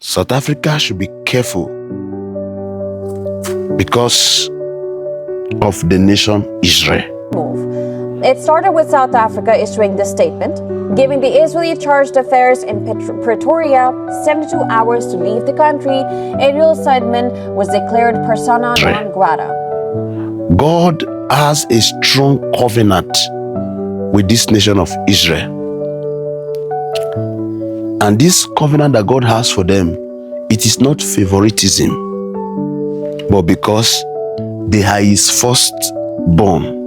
South Africa should be careful because of the nation Israel. It started with South Africa issuing this statement, giving the Israeli chargé d'affaires in Pretoria 72 hours to leave the country. Ithiel Seidman was declared persona non grata. God has a strong covenant with this nation of Israel. And this covenant that God has for them, it is not favoritism, but because they are his firstborn.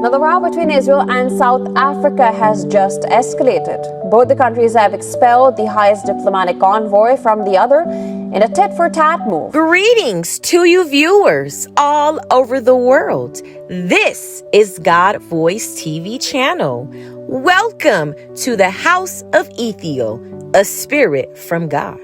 Now, the row between Israel and South Africa has just escalated. Both the countries have expelled the highest diplomatic envoy from the other in a tit-for-tat move. Greetings to you viewers all over the world. This is God Voice TV channel. Welcome to the House of Ithiel, a spirit from God.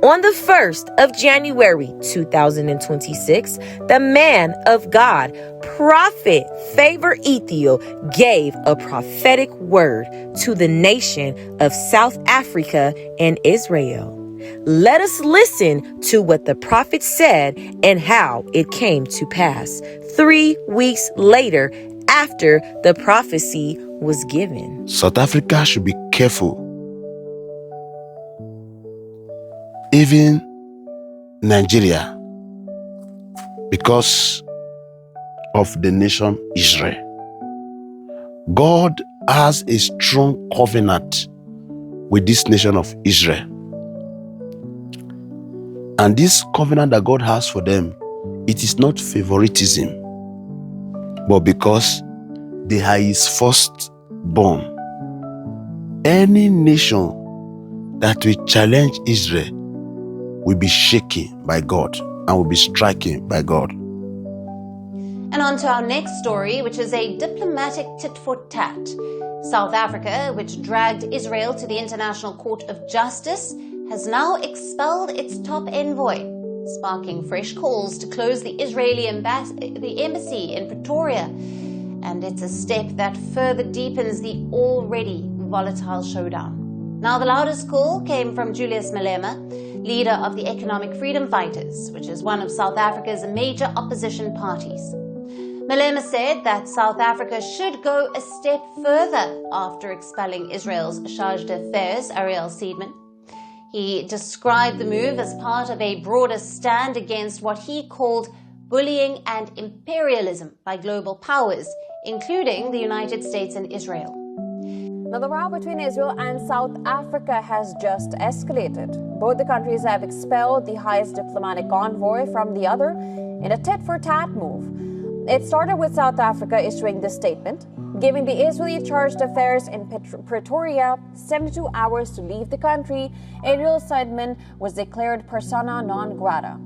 On the 1st of January 2026, the man of God, Prophet Favor Ithiel, gave a prophetic word to the nation of South Africa and Israel. Let us listen to what the prophet said and how it came to pass 3 weeks later after the prophecy was given. South Africa should be careful. Even Nigeria, because of the nation Israel. God has a strong covenant with this nation of Israel. And this covenant that God has for them, it is not favoritism, but because they are his firstborn. Any nation that will challenge Israel will be shaken by God and will be stricken by God. And on to our next story, which is a diplomatic tit-for-tat. South Africa, which dragged Israel to the International Court of Justice, has now expelled its top envoy, sparking fresh calls to close the Israeli embassy in Pretoria. And it's a step that further deepens the already volatile showdown. Now, the loudest call came from Julius Malema, leader of the Economic Freedom Fighters, which is one of South Africa's major opposition parties. Malema said that South Africa should go a step further after expelling Israel's chargé d'affaires, Ariel Seidman. He described the move as part of a broader stand against what he called bullying and imperialism by global powers, including the United States and Israel. Now, the row between Israel and South Africa has just escalated. Both the countries have expelled the highest diplomatic envoy from the other in a tit-for-tat move. It started with South Africa issuing this statement, giving the Israeli chargé d'affaires in Pretoria 72 hours to leave the country. Ithiel Seidman was declared persona non grata.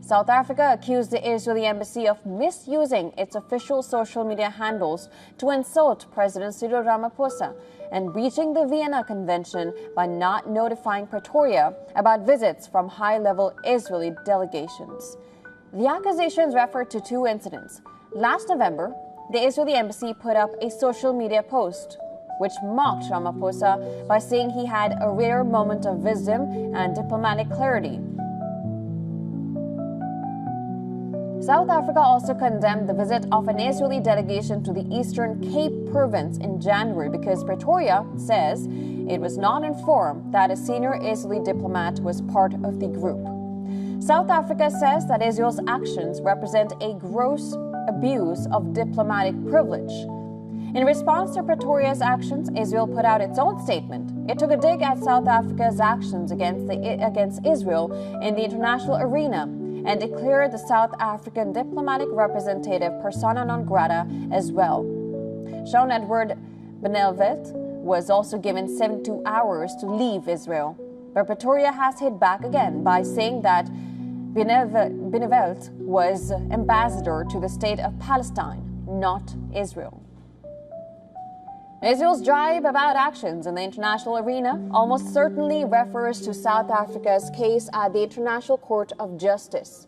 South Africa accused the Israeli embassy of misusing its official social media handles to insult President Cyril Ramaphosa and breaching the Vienna Convention by not notifying Pretoria about visits from high-level Israeli delegations. The accusations refer to two incidents. Last November, the Israeli embassy put up a social media post which mocked Ramaphosa by saying he had a rare moment of wisdom and diplomatic clarity. South Africa also condemned the visit of an Israeli delegation to the Eastern Cape province in January because Pretoria says it was not informed that a senior Israeli diplomat was part of the group. South Africa says that Israel's actions represent a gross abuse of diplomatic privilege. In response to Pretoria's actions, Israel put out its own statement. It took a dig at South Africa's actions against Israel in the international arena and declared the South African diplomatic representative persona non grata as well. Jean-Edouard Benevelt was also given 72 hours to leave Israel. But Pretoria has hit back again by saying that Benevelt was ambassador to the state of Palestine, not Israel. Israel's jibe about actions in the international arena almost certainly refers to South Africa's case at the International Court of Justice.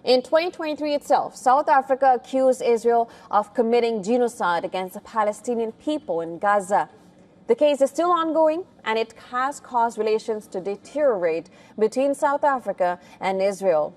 In 2023 itself, South Africa accused Israel of committing genocide against the Palestinian people in Gaza. The case is still ongoing, and it has caused relations to deteriorate between South Africa and Israel.